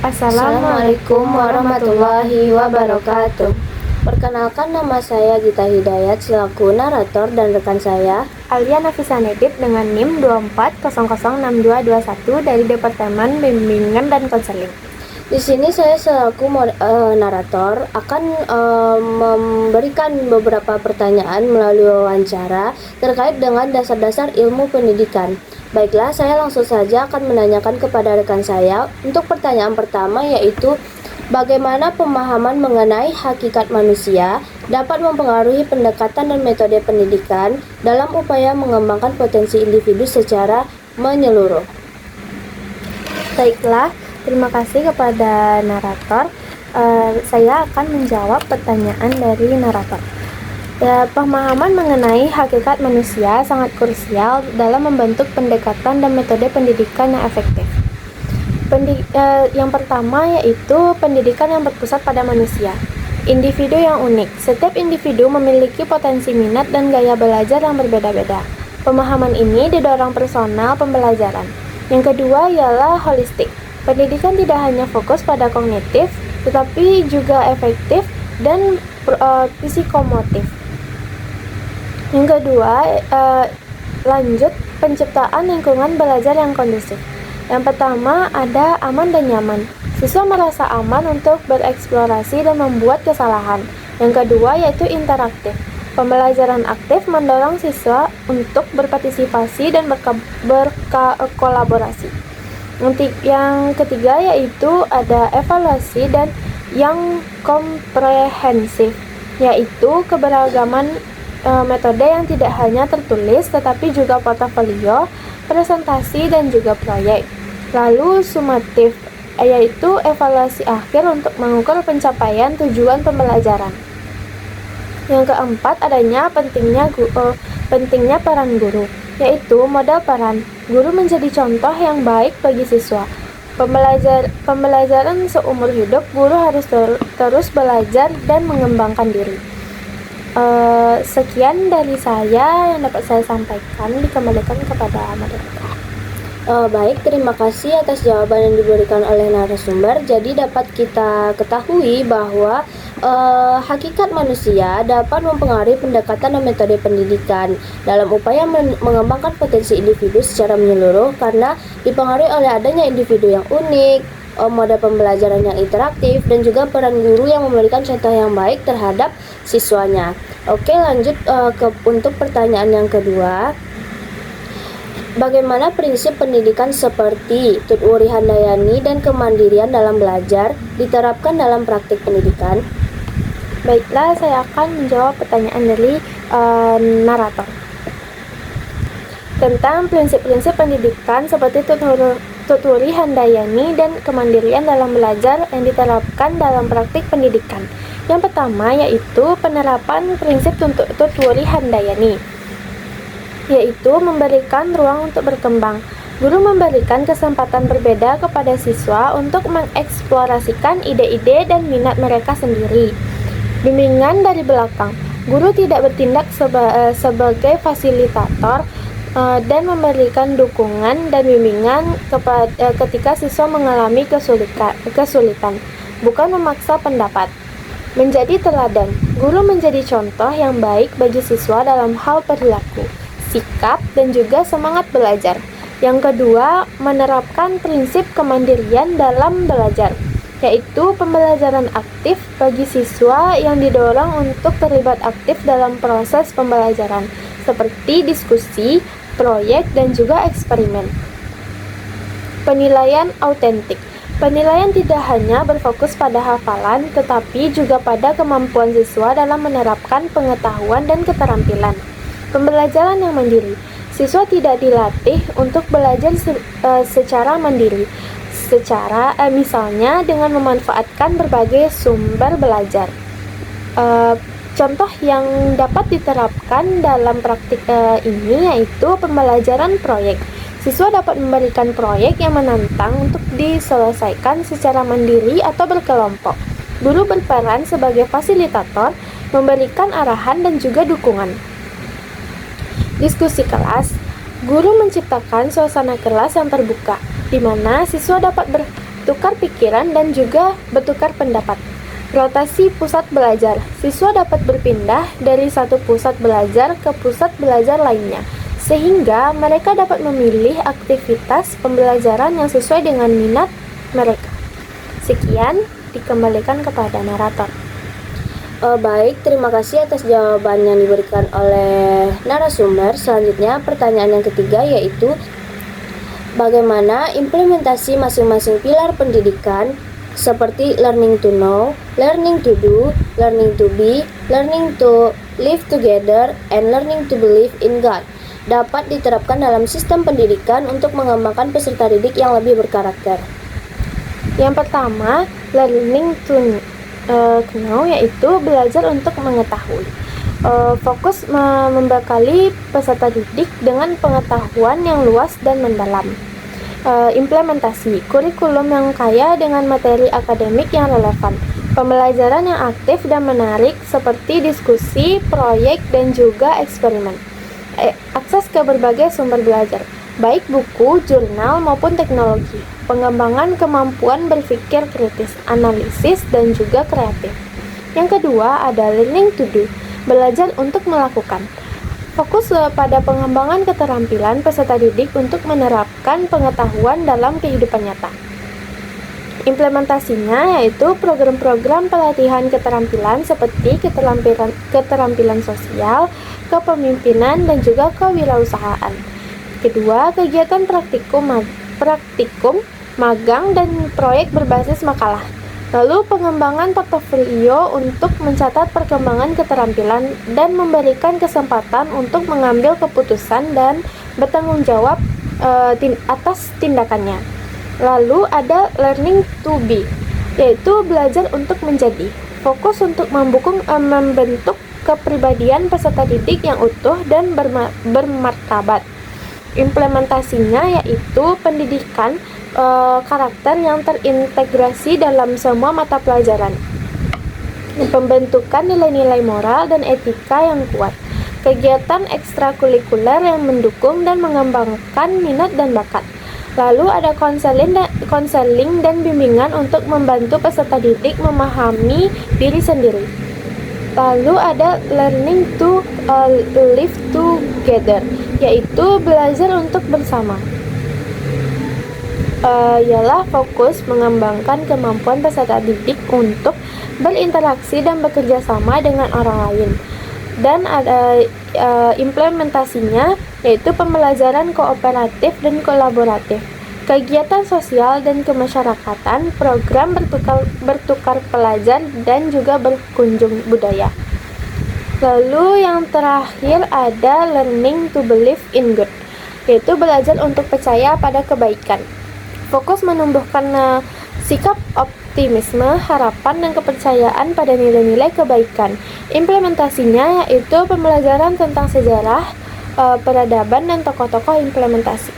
Assalamualaikum warahmatullahi wabarakatuh. Perkenalkan, nama saya Gita Hidayat selaku narator dan rekan saya Alia Nafisa Nedip dengan NIM 24006221 dari Departemen Bimbingan dan Konseling. Di sini saya selaku narator akan memberikan beberapa pertanyaan melalui wawancara terkait dengan dasar-dasar ilmu pendidikan. Baiklah, saya langsung saja akan menanyakan kepada rekan saya untuk pertanyaan pertama, yaitu bagaimana pemahaman mengenai hakikat manusia dapat mempengaruhi pendekatan dan metode pendidikan dalam upaya mengembangkan potensi individu secara menyeluruh. Baiklah, terima kasih kepada narator. Saya akan menjawab pertanyaan dari narator. Pemahaman mengenai hakikat manusia sangat krusial dalam membentuk pendekatan dan metode pendidikan yang efektif. Yang pertama yaitu pendidikan yang berpusat pada manusia. Individu yang unik. Setiap individu memiliki potensi minat dan gaya belajar yang berbeda-beda. Pemahaman ini didorong personal pembelajaran. Yang kedua ialah holistik. Pendidikan tidak hanya fokus pada kognitif, tetapi juga efektif dan psikomotif. Yang kedua, lanjut penciptaan lingkungan belajar yang kondusif. Yang pertama ada aman dan nyaman. Siswa merasa aman untuk bereksplorasi dan membuat kesalahan. Yang kedua yaitu interaktif. Pembelajaran aktif mendorong siswa untuk berpartisipasi dan berkolaborasi. Yang ketiga yaitu ada evaluasi dan yang komprehensif, yaitu keberagaman metode yang tidak hanya tertulis tetapi juga portofolio, presentasi dan juga proyek. Lalu sumatif, yaitu evaluasi akhir untuk mengukur pencapaian tujuan pembelajaran. Yang keempat adanya pentingnya peran guru, yaitu modal peran. Guru menjadi contoh yang baik bagi siswa. Pembelajaran seumur hidup, guru harus terus belajar dan mengembangkan diri. Sekian dari saya yang dapat saya sampaikan, dikembalikan kepada moderator. Baik, terima kasih atas jawaban yang diberikan oleh narasumber. Jadi dapat kita ketahui bahwa hakikat manusia dapat mempengaruhi pendekatan dan metode pendidikan dalam upaya mengembangkan potensi individu secara menyeluruh karena dipengaruhi oleh adanya individu yang unik, model pembelajaran yang interaktif, dan juga peran guru yang memberikan contoh yang baik terhadap siswanya. Oke, lanjut untuk pertanyaan yang kedua. Bagaimana prinsip pendidikan seperti Tutwuri Handayani dan kemandirian dalam belajar diterapkan dalam praktik pendidikan? Baiklah, saya akan menjawab pertanyaan dari narator. Tentang prinsip-prinsip pendidikan seperti Tutwuri Handayani dan kemandirian dalam belajar yang diterapkan dalam praktik pendidikan. Yang pertama yaitu penerapan prinsip Tutwuri Handayani, yaitu memberikan ruang untuk berkembang. Guru memberikan kesempatan berbeda kepada siswa untuk mengeksplorasikan ide-ide dan minat mereka sendiri. Bimbingan dari belakang. Guru tidak bertindak sebagai fasilitator dan memberikan dukungan dan bimbingan ketika siswa mengalami kesulitan, bukan memaksa pendapat. Menjadi teladan. Guru menjadi contoh yang baik bagi siswa dalam hal perilaku, sikap, dan juga semangat belajar. Yang kedua, menerapkan prinsip kemandirian dalam belajar, yaitu pembelajaran aktif bagi siswa yang didorong untuk terlibat aktif dalam proses pembelajaran, seperti diskusi, proyek, dan juga eksperimen. Penilaian autentik. Penilaian tidak hanya berfokus pada hafalan, tetapi juga pada kemampuan siswa dalam menerapkan pengetahuan dan keterampilan. Pembelajaran yang mandiri. Siswa tidak dilatih untuk belajar secara mandiri, misalnya dengan memanfaatkan berbagai sumber belajar. Contoh yang dapat diterapkan dalam praktik ini yaitu pembelajaran proyek. Siswa dapat memberikan proyek yang menantang untuk diselesaikan secara mandiri atau berkelompok. Guru berperan sebagai fasilitator, memberikan arahan dan juga dukungan. Diskusi kelas. Guru menciptakan suasana kelas yang terbuka, di mana siswa dapat tukar pikiran dan juga bertukar pendapat. Rotasi pusat belajar. Siswa dapat berpindah dari satu pusat belajar ke pusat belajar lainnya, sehingga mereka dapat memilih aktivitas pembelajaran yang sesuai dengan minat mereka. Sekian, dikembalikan kepada narator. Baik, terima kasih atas jawaban yang diberikan oleh narasumber. Selanjutnya, pertanyaan yang ketiga yaitu bagaimana implementasi masing-masing pilar pendidikan seperti learning to know, learning to do, learning to be, learning to live together, and learning to believe in God dapat diterapkan dalam sistem pendidikan untuk mengembangkan peserta didik yang lebih berkarakter. Yang pertama, learning to know, yaitu belajar untuk mengetahui. Fokus membekali peserta didik dengan pengetahuan yang luas dan mendalam. Implementasi kurikulum yang kaya dengan materi akademik yang relevan, pembelajaran yang aktif dan menarik seperti diskusi, proyek, dan juga eksperimen. Akses ke berbagai sumber belajar, baik buku, jurnal, maupun teknologi. Pengembangan kemampuan berpikir kritis, analisis, dan juga kreatif. Yang kedua ada learning to do, belajar untuk melakukan. Fokus pada pengembangan keterampilan peserta didik untuk menerapkan pengetahuan dalam kehidupan nyata. Implementasinya yaitu program-program pelatihan keterampilan seperti keterampilan sosial, kepemimpinan, dan juga kewirausahaan. Kedua, kegiatan praktikum, magang, dan proyek berbasis makalah. Lalu pengembangan portofolio untuk mencatat perkembangan keterampilan dan memberikan kesempatan untuk mengambil keputusan dan bertanggung jawab atas tindakannya. Lalu ada learning to be, yaitu belajar untuk menjadi. Fokus untuk membentuk kepribadian peserta didik yang utuh dan bermartabat. Implementasinya yaitu pendidikan karakter yang terintegrasi dalam semua mata pelajaran, pembentukan nilai-nilai moral dan etika yang kuat, kegiatan ekstrakurikuler yang mendukung dan mengembangkan minat dan bakat. Lalu ada konseling dan bimbingan untuk membantu peserta didik memahami diri sendiri. Lalu ada learning to live together, yaitu belajar untuk bersama. Ialah fokus mengembangkan kemampuan peserta didik untuk berinteraksi dan bekerja sama dengan orang lain. Dan ada implementasinya yaitu pembelajaran kooperatif dan kolaboratif, kegiatan sosial dan kemasyarakatan, program bertukar pelajar, dan juga berkunjung budaya. Lalu yang terakhir ada learning to believe in God, yaitu belajar untuk percaya pada kebaikan. Fokus menumbuhkan sikap optimisme, harapan, dan kepercayaan pada nilai-nilai kebaikan. Implementasinya yaitu pembelajaran tentang sejarah, peradaban, dan tokoh-tokoh implementasi.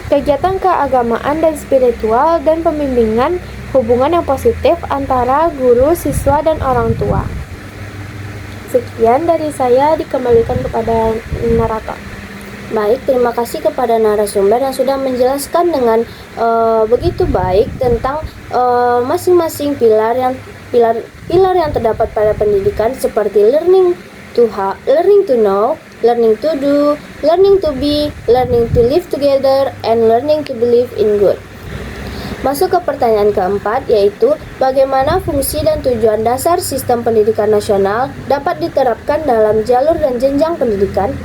Kegiatan keagamaan dan spiritual, dan pembimbingan hubungan yang positif antara guru, siswa, dan orang tua. Sekian dari saya, dikembalikan kepada narator. Baik, terima kasih kepada narasumber yang sudah menjelaskan dengan begitu baik tentang masing-masing pilar yang terdapat pada pendidikan seperti learning to know, learning to do, learning to be, learning to live together, and learning to believe in God. Masuk ke pertanyaan keempat, yaitu bagaimana fungsi dan tujuan dasar sistem pendidikan nasional dapat diterapkan dalam jalur dan jenjang pendidikan.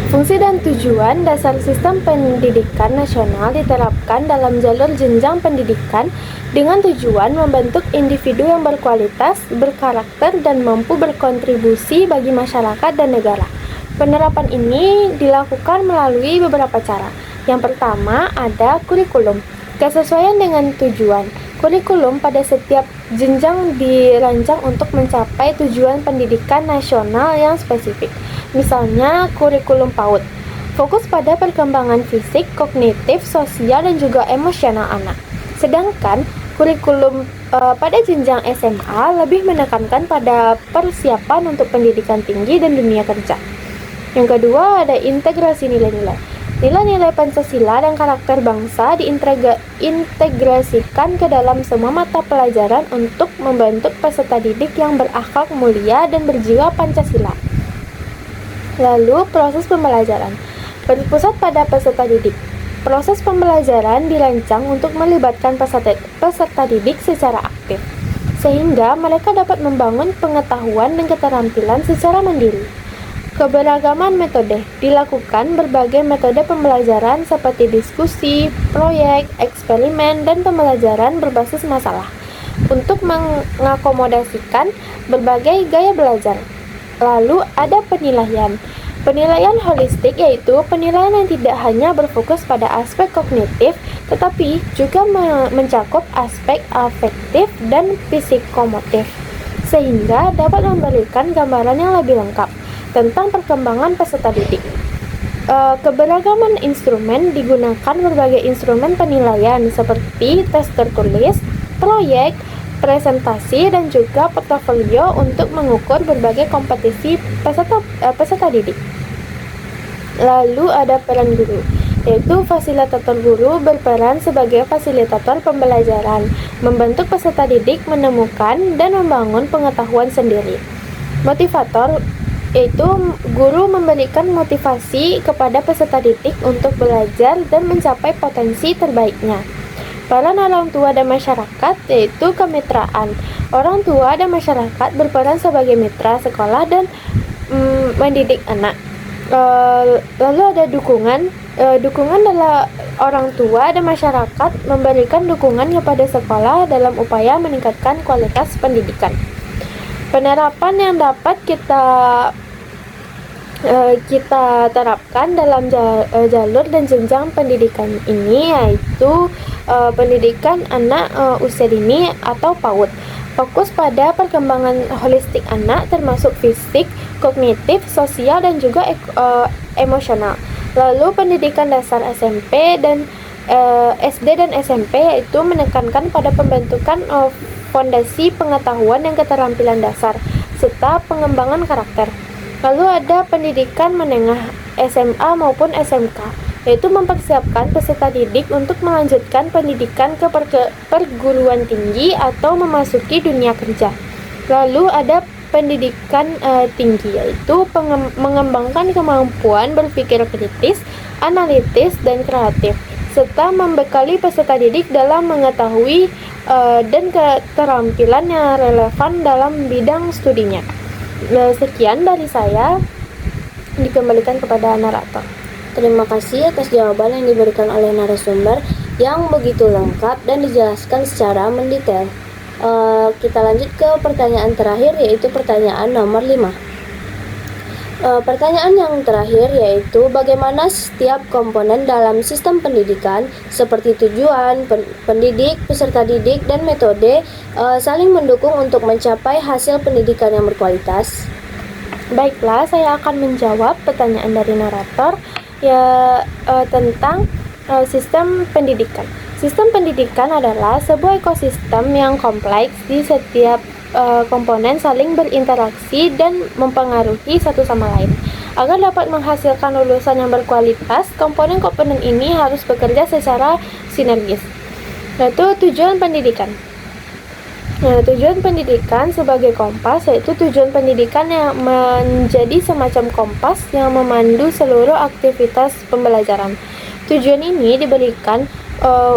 Fungsi dan tujuan dasar sistem pendidikan nasional diterapkan dalam jalur jenjang pendidikan dengan tujuan membentuk individu yang berkualitas, berkarakter, dan mampu berkontribusi bagi masyarakat dan negara. Penerapan ini dilakukan melalui beberapa cara. Yang pertama ada kurikulum, kesesuaian dengan tujuan. Kurikulum pada setiap jenjang dirancang untuk mencapai tujuan pendidikan nasional yang spesifik. Misalnya kurikulum PAUD, fokus pada perkembangan fisik, kognitif, sosial, dan juga emosional anak. Sedangkan kurikulum pada jenjang SMA lebih menekankan pada persiapan untuk pendidikan tinggi dan dunia kerja. Yang kedua ada integrasi nilai-nilai. Nilai-nilai Pancasila dan karakter bangsa diintegrasikan ke dalam semua mata pelajaran untuk membentuk peserta didik yang berakhlak mulia dan berjiwa Pancasila. Lalu, proses pembelajaran berpusat pada peserta didik. Proses pembelajaran dirancang untuk melibatkan peserta didik secara aktif, sehingga mereka dapat membangun pengetahuan dan keterampilan secara mandiri. Keberagaman metode dilakukan berbagai metode pembelajaran seperti diskusi, proyek, eksperimen, dan pembelajaran berbasis masalah untuk mengakomodasikan berbagai gaya belajar. Lalu ada penilaian. Penilaian holistik yaitu penilaian yang tidak hanya berfokus pada aspek kognitif tetapi juga mencakup aspek afektif dan psikomotif sehingga dapat memberikan gambaran yang lebih lengkap tentang perkembangan peserta didik. Keberagaman instrumen digunakan berbagai instrumen penilaian seperti tes tertulis, proyek, presentasi, dan juga portofolio untuk mengukur berbagai kompetisi peserta didik. Lalu ada peran guru, yaitu fasilitator guru berperan sebagai fasilitator pembelajaran, membantu peserta didik menemukan dan membangun pengetahuan sendiri. Motivator yaitu guru memberikan motivasi kepada peserta didik untuk belajar dan mencapai potensi terbaiknya. Peran orang tua dan masyarakat yaitu kemitraan. Orang tua dan masyarakat berperan sebagai mitra sekolah dan mendidik anak. Lalu ada dukungan. Dukungan adalah orang tua dan masyarakat memberikan dukungan kepada sekolah dalam upaya meningkatkan kualitas pendidikan. Penerapan yang dapat kita terapkan dalam jalur dan jenjang pendidikan ini yaitu pendidikan anak usia dini atau PAUD. Fokus pada perkembangan holistik anak termasuk fisik, kognitif, sosial, dan juga emosional. Lalu pendidikan dasar SMP dan SD dan SMP yaitu menekankan pada pembentukan fondasi pengetahuan dan keterampilan dasar serta pengembangan karakter. Lalu ada pendidikan menengah SMA maupun SMK, yaitu mempersiapkan peserta didik untuk melanjutkan pendidikan ke perguruan tinggi atau memasuki dunia kerja. Lalu ada pendidikan tinggi, yaitu mengembangkan kemampuan berpikir kritis, analitis, dan kreatif, serta membekali peserta didik dalam mengetahui dan keterampilan yang relevan dalam bidang studinya. Sekian dari saya, dikembalikan kepada narator. Terima kasih atas jawaban yang diberikan oleh narasumber yang begitu lengkap dan dijelaskan secara mendetail. Kita lanjut ke pertanyaan terakhir, yaitu pertanyaan nomor 5. Pertanyaan yang terakhir yaitu bagaimana setiap komponen dalam sistem pendidikan seperti tujuan, pendidik, peserta didik, dan metode saling mendukung untuk mencapai hasil pendidikan yang berkualitas. Baiklah, saya akan menjawab pertanyaan dari narator tentang sistem pendidikan. Sistem pendidikan adalah sebuah ekosistem yang kompleks di setiap komponen saling berinteraksi dan mempengaruhi satu sama lain. Agar dapat menghasilkan lulusan yang berkualitas, komponen-komponen ini harus bekerja secara sinergis. Yaitu tujuan pendidikan. Tujuan pendidikan sebagai kompas, yaitu tujuan pendidikan yang menjadi semacam kompas yang memandu seluruh aktivitas pembelajaran. Tujuan ini diberikan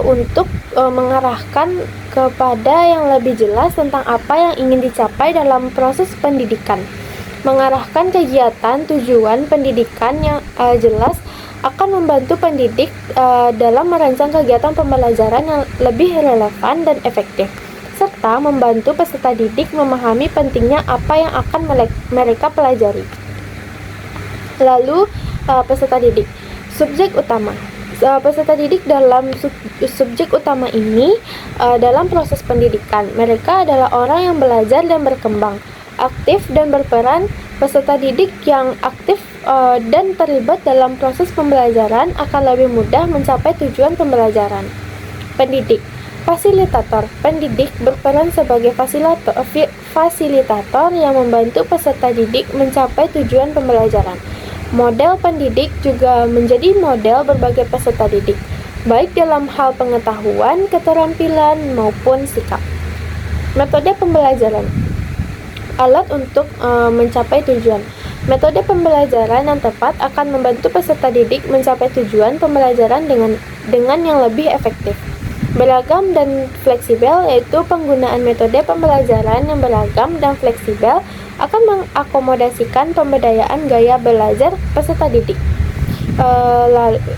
untuk mengarahkan kepada yang lebih jelas tentang apa yang ingin dicapai dalam proses pendidikan. Mengarahkan kegiatan tujuan pendidikan yang jelas akan membantu pendidik dalam merancang kegiatan pembelajaran yang lebih relevan dan efektif, serta membantu peserta didik memahami pentingnya apa yang akan mereka pelajari. Lalu, peserta didik, subjek utama. Peserta didik dalam subjek utama ini dalam proses pendidikan. Mereka adalah orang yang belajar dan berkembang, aktif dan berperan. Peserta didik yang aktif dan terlibat dalam proses pembelajaran akan lebih mudah mencapai tujuan pembelajaran. Pendidik, fasilitator. Pendidik berperan sebagai fasilitator yang membantu peserta didik mencapai tujuan pembelajaran. Model pendidik juga menjadi model berbagai peserta didik, baik dalam hal pengetahuan, keterampilan, maupun sikap. Metode pembelajaran. Alat untuk mencapai tujuan. Metode pembelajaran yang tepat akan membantu peserta didik mencapai tujuan pembelajaran dengan yang lebih efektif. Beragam dan fleksibel, yaitu penggunaan metode pembelajaran yang beragam dan fleksibel akan mengakomodasikan pemberdayaan gaya belajar peserta didik.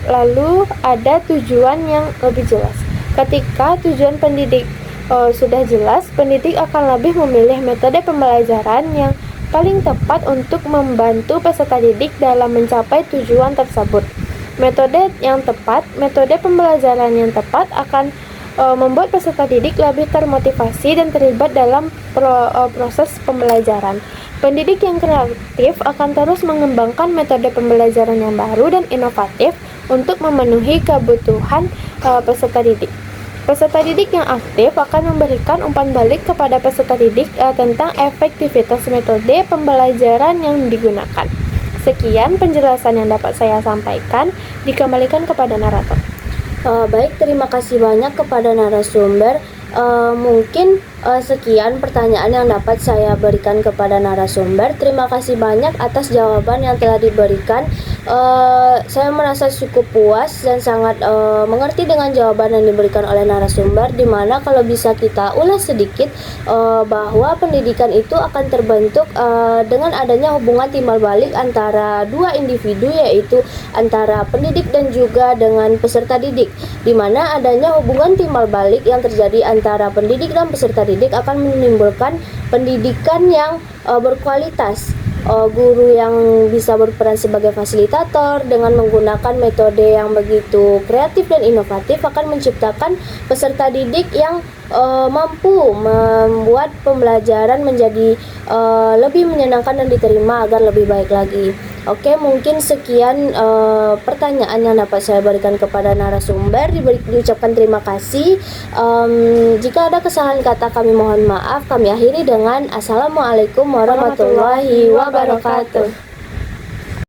Lalu ada tujuan yang lebih jelas. Ketika tujuan pendidik sudah jelas, pendidik akan lebih memilih metode pembelajaran yang paling tepat untuk membantu peserta didik dalam mencapai tujuan tersebut. Metode pembelajaran yang tepat akan membuat peserta didik lebih termotivasi dan terlibat dalam proses pembelajaran. Pendidik yang kreatif akan terus mengembangkan metode pembelajaran yang baru dan inovatif untuk memenuhi kebutuhan peserta didik. Peserta didik yang aktif akan memberikan umpan balik kepada peserta didik tentang efektivitas metode pembelajaran yang digunakan. Sekian penjelasan yang dapat saya sampaikan, dikembalikan kepada narator. Baik, terima kasih banyak kepada narasumber. Mungkin sekian pertanyaan yang dapat saya berikan kepada narasumber. Terima kasih banyak atas jawaban yang telah diberikan. Saya merasa cukup puas dan sangat mengerti dengan jawaban yang diberikan oleh narasumber, dimana kalau bisa kita ulas sedikit bahwa pendidikan itu akan terbentuk dengan adanya hubungan timbal balik antara dua individu, yaitu antara pendidik dan juga dengan peserta didik, dimana adanya hubungan timbal balik yang terjadi antara pendidik dan peserta didik akan menimbulkan pendidikan yang berkualitas. Guru yang bisa berperan sebagai fasilitator dengan menggunakan metode yang begitu kreatif dan inovatif akan menciptakan peserta didik yang mampu membuat pembelajaran menjadi lebih menyenangkan dan diterima agar lebih baik lagi. Oke, mungkin sekian pertanyaan yang dapat saya berikan kepada narasumber. Diucapkan terima kasih. Jika ada kesalahan kata kami mohon maaf. Kami akhiri dengan Assalamualaikum warahmatullahi wabarakatuh.